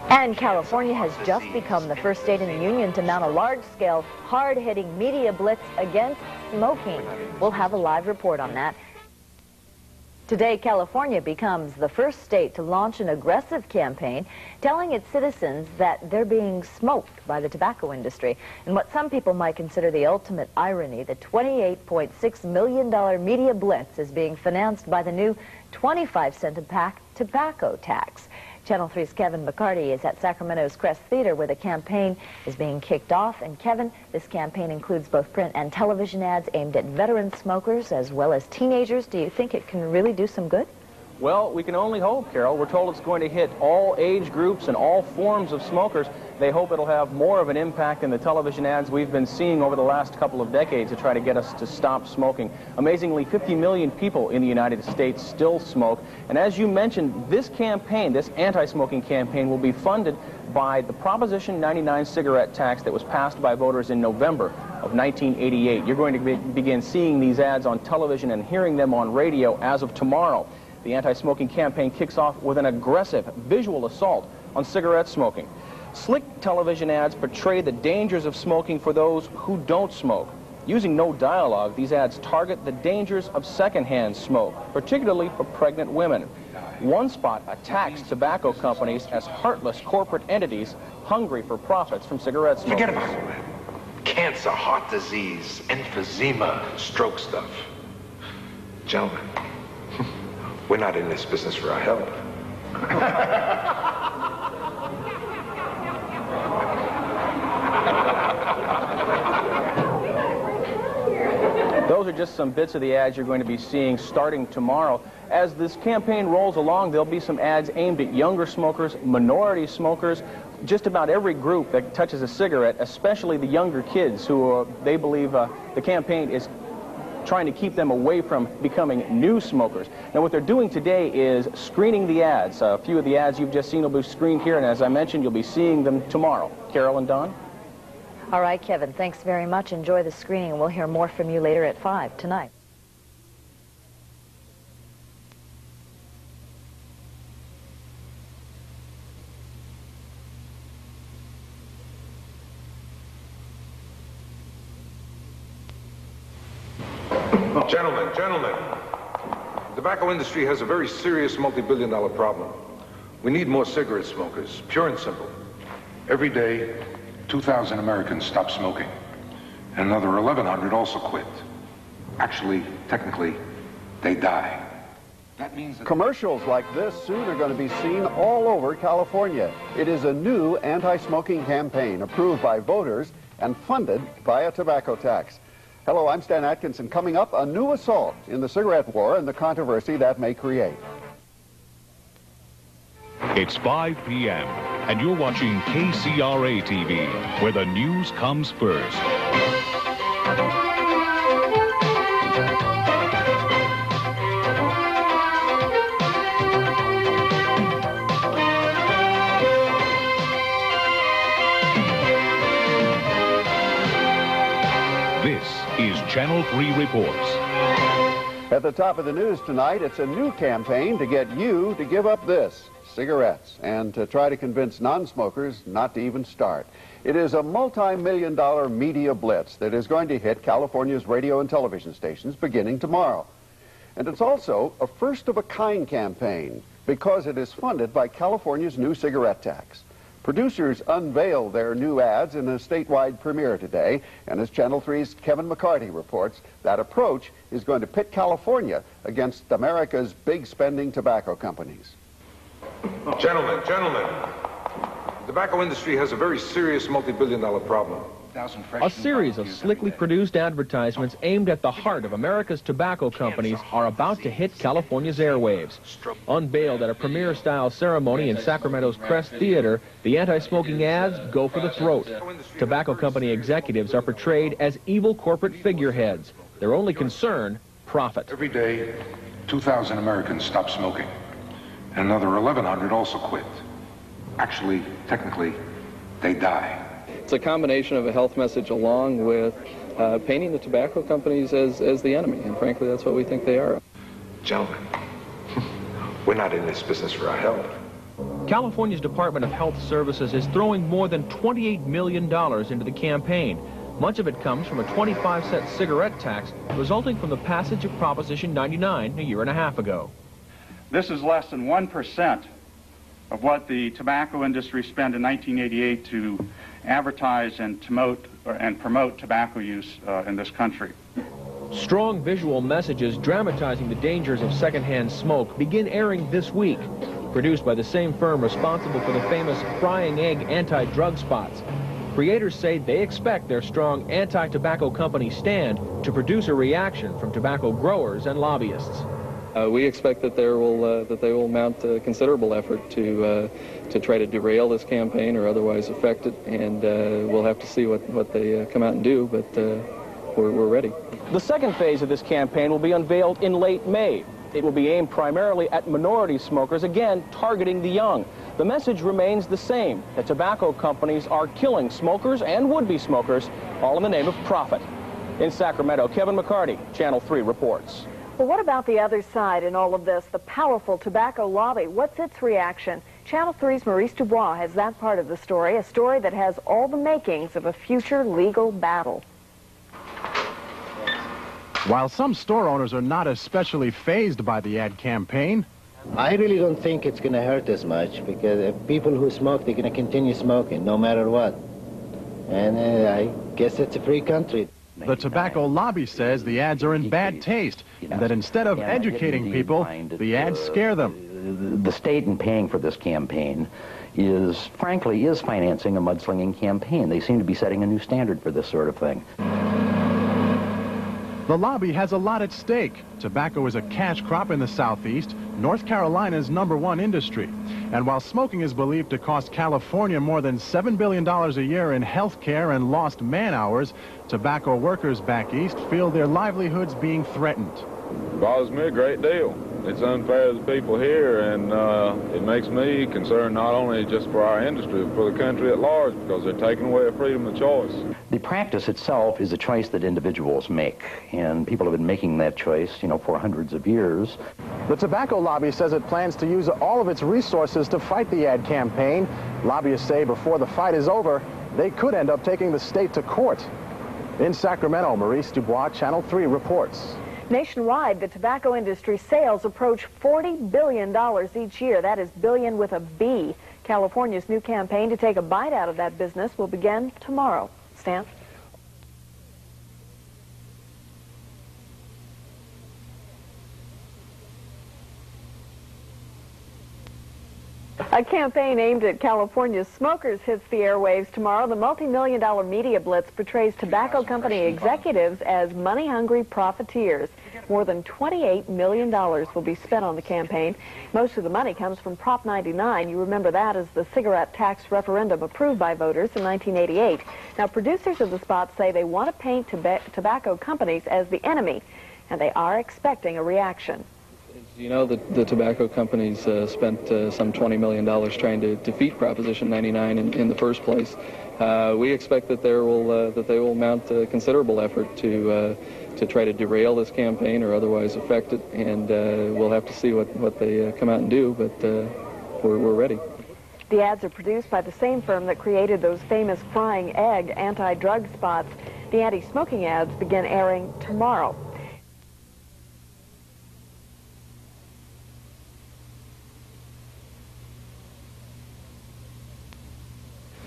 And California has just become the first state in the union to mount a large-scale, hard-hitting media blitz against smoking. We'll have a live report on that. Today, California becomes the first state to launch an aggressive campaign telling its citizens that they're being smoked by the tobacco industry. And what some people might consider the ultimate irony, the $28.6 million media blitz is being financed by the new 25-cent a pack tobacco tax. Channel 3's Kevin McCarty is at Sacramento's Crest Theater where the campaign is being kicked off. And Kevin, this campaign includes both print and television ads aimed at veteran smokers as well as teenagers. Do you think it can really do some good? Well, we can only hope, Carol. We're told it's going to hit all age groups and all forms of smokers. They hope it'll have more of an impact than the television ads we've been seeing over the last couple of decades to try to get us to stop smoking. Amazingly, 50 million people in the United States still smoke. And as you mentioned, this campaign, this anti-smoking campaign, will be funded by the Proposition 99 cigarette tax that was passed by voters in November of 1988. You're going to begin seeing these ads on television and hearing them on radio as of tomorrow. The anti-smoking campaign kicks off with an aggressive visual assault on cigarette smoking. Slick television ads portray the dangers of smoking for those who don't smoke. Using no dialogue, these ads target the dangers of secondhand smoke, particularly for pregnant women. One spot attacks tobacco companies as heartless corporate entities hungry for profits from cigarette smokers. Forget about it. Cancer, heart disease, emphysema, stroke stuff. Gentlemen, we're not in this business for our health. Those are just some bits of the ads you're going to be seeing starting tomorrow. As this campaign rolls along, there'll be some ads aimed at younger smokers, minority smokers, just about every group that touches a cigarette, especially the younger kids who they believe the campaign is trying to keep them away from becoming new smokers. Now, what they're doing today is screening the ads. A few of the ads you've just seen will be screened here, and as I mentioned, you'll be seeing them tomorrow. Carol and Don? All right, Kevin, thanks very much. Enjoy the screening, and we'll hear more from you later at 5 tonight. Gentlemen, the tobacco industry has a very serious multi-billion-dollar problem. We need more cigarette smokers, pure and simple. Every day, 2,000 Americans stop smoking, and another 1,100 also quit. Actually, technically, they die. That means that commercials like this soon are going to be seen all over California. It is a new anti-smoking campaign approved by voters and funded by a tobacco tax. Hello, I'm Stan Atkinson. Coming up, a new assault in the cigarette war and the controversy that may create. It's 5 p.m. and you're watching KCRA TV, where the news comes first. This is Channel 3 Reports. At the top of the news tonight, it's a new campaign to get you to give up this, cigarettes, and to try to convince non-smokers not to even start. It is a multi-million-dollar media blitz that is going to hit California's radio and television stations beginning tomorrow. And it's also a first-of-a-kind campaign because it is funded by California's new cigarette tax. Producers unveiled their new ads in a statewide premiere today, and as Channel 3's Kevin McCarty reports, that approach is going to pit California against America's big-spending tobacco companies. Gentlemen, the tobacco industry has a very serious multi-billion-dollar problem. A series of slickly produced advertisements aimed at the heart of America's tobacco companies are about to hit California's airwaves. Unveiled at a premiere-style ceremony in Sacramento's Crest Theater, the anti-smoking ads go for the throat. Tobacco company executives are portrayed as evil corporate figureheads. Their only concern, profit. every day, 2,000 Americans stop smoking, and another 1,100 also quit. Actually, technically, they die. It's a combination of a health message along with painting the tobacco companies as the enemy, and frankly, that's what we think they are. Gentlemen, we're not in this business for our health. California's Department of Health Services is throwing more than $28 million into the campaign. Much of it comes from a 25-cent cigarette tax resulting from the passage of Proposition 99 a year and a half ago. This is less than 1% of what the tobacco industry spent in 1988 to advertise and promote tobacco use in this country. Strong visual messages dramatizing the dangers of secondhand smoke begin airing this week. Produced by the same firm responsible for the famous frying egg anti-drug spots. Creators say they expect their strong anti-tobacco company stand to produce a reaction from tobacco growers and lobbyists. We expect that they will mount a considerable effort to try to derail this campaign or otherwise affect it, and we'll have to see what they come out and do, but we're ready. The second phase of this campaign will be unveiled in late May. It will be aimed primarily at minority smokers, again targeting the young. The message remains the same, that tobacco companies are killing smokers and would-be smokers, all in the name of profit. In Sacramento, Kevin McCarty, Channel 3 reports. Well, what about the other side in all of this, the powerful tobacco lobby? What's its reaction? Channel 3's Maurice DuBois has that part of the story, a story that has all the makings of a future legal battle. While some store owners are not especially fazed by the ad campaign, I really don't think it's going to hurt as much, because people who smoke, they're going to continue smoking no matter what. And I guess it's a free country. The tobacco lobby says the ads are in bad taste, and that instead of educating people, the ads scare them. The state in paying for this campaign frankly, is financing a mudslinging campaign. They seem to be setting a new standard for this sort of thing. The lobby has a lot at stake. Tobacco is a cash crop in the Southeast, North Carolina's #1 industry. And while smoking is believed to cost California more than $7 billion a year in health care and lost man-hours, tobacco workers back east feel their livelihoods being threatened. It bothers me a great deal. It's unfair to the people here, and it makes me concerned not only just for our industry, but for the country at large, because they're taking away a freedom of choice. The practice itself is a choice that individuals make, and people have been making that choice, for hundreds of years. The tobacco lobby says it plans to use all of its resources to fight the ad campaign. Lobbyists say before the fight is over, they could end up taking the state to court. In Sacramento, Maurice DuBois, Channel 3 reports. Nationwide, the tobacco industry sales approach $40 billion each year. That is billion with a B. California's new campaign to take a bite out of that business will begin tomorrow. Stan? A campaign aimed at California's smokers hits the airwaves tomorrow. The multi-million-dollar media blitz portrays tobacco company executives as money-hungry profiteers. More than $28 million will be spent on the campaign. Most of the money comes from Prop 99. You remember that as the cigarette tax referendum approved by voters in 1988. Now, producers of the spot say they want to paint tobacco companies as the enemy, and they are expecting a reaction. The tobacco companies spent some $20 million trying to defeat Proposition 99 in the first place. We expect that they will mount a considerable effort to try to derail this campaign or otherwise affect it, and we'll have to see what they come out and do, but we're ready. The ads are produced by the same firm that created those famous frying egg anti-drug spots. The anti-smoking ads begin airing tomorrow.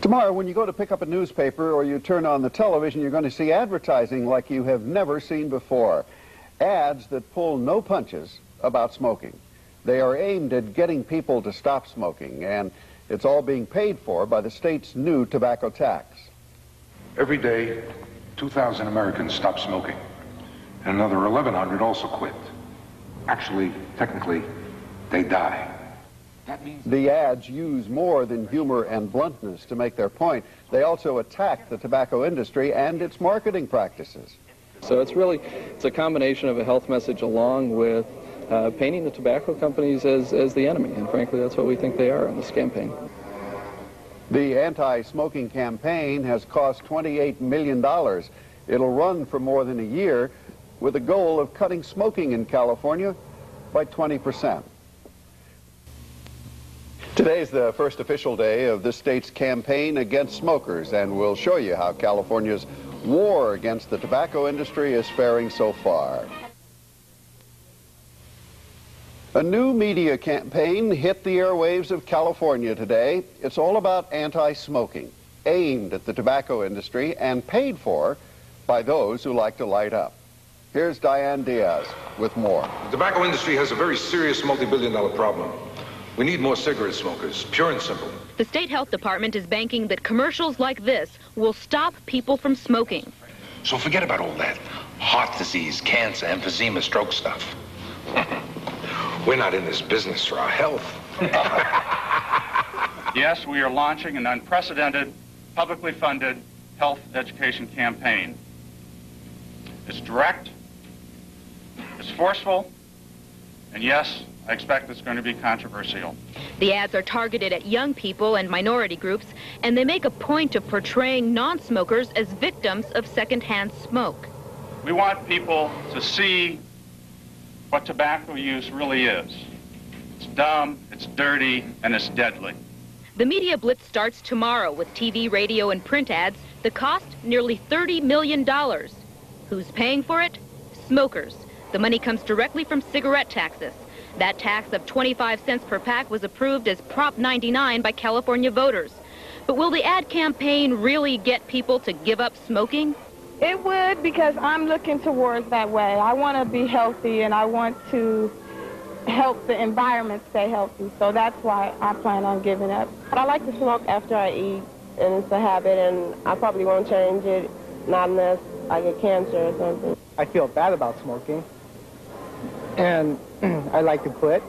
Tomorrow, when you go to pick up a newspaper or you turn on the television, you're going to see advertising like you have never seen before. Ads that pull no punches about smoking. They are aimed at getting people to stop smoking, and it's all being paid for by the state's new tobacco tax. Every day, 2,000 Americans stop smoking, and another 1,100 also quit. Actually, technically, they die. The ads use more than humor and bluntness to make their point. They also attack the tobacco industry and its marketing practices. So it's a combination of a health message along with painting the tobacco companies as the enemy, and frankly that's what we think they are in this campaign. The anti-smoking campaign has cost $28 million. It'll run for more than a year with a goal of cutting smoking in California by 20%. Today's the first official day of this state's campaign against smokers, and we'll show you how California's war against the tobacco industry is faring so far. A new media campaign hit the airwaves of California today. It's all about anti-smoking, aimed at the tobacco industry and paid for by those who like to light up. Here's Diane Diaz with more. The tobacco industry has a very serious multi-billion-dollar problem. We need more cigarette smokers, pure and simple. The state health department is banking that commercials like this will stop people from smoking. So forget about all that heart disease, cancer, emphysema, stroke stuff. We're not in this business for our health. Yes, we are launching an unprecedented, publicly funded health education campaign. It's direct, it's forceful, and yes, I expect it's going to be controversial. The ads are targeted at young people and minority groups, and they make a point of portraying non-smokers as victims of secondhand smoke. We want people to see what tobacco use really is. It's dumb, it's dirty, and it's deadly. The media blitz starts tomorrow with TV, radio, and print ads. The cost, nearly $30 million. Who's paying for it? Smokers. The money comes directly from cigarette taxes. That tax of 25 cents per pack was approved as Prop 99 by California voters. But will the ad campaign really get people to give up smoking? It would, because I'm looking towards that way. I want to be healthy, and I want to help the environment stay healthy. So that's why I plan on giving up. I like to smoke after I eat, and it's a habit, and I probably won't change it, not unless I get cancer or something. I feel bad about smoking, and I like to quit,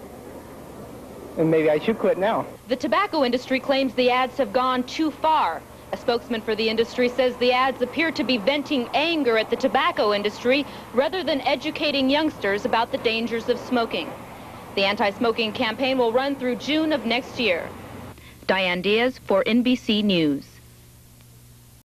and maybe I should quit now. The tobacco industry claims the ads have gone too far. A spokesman for the industry says the ads appear to be venting anger at the tobacco industry rather than educating youngsters about the dangers of smoking. The anti-smoking campaign will run through June of next year. Diane Diaz for NBC News.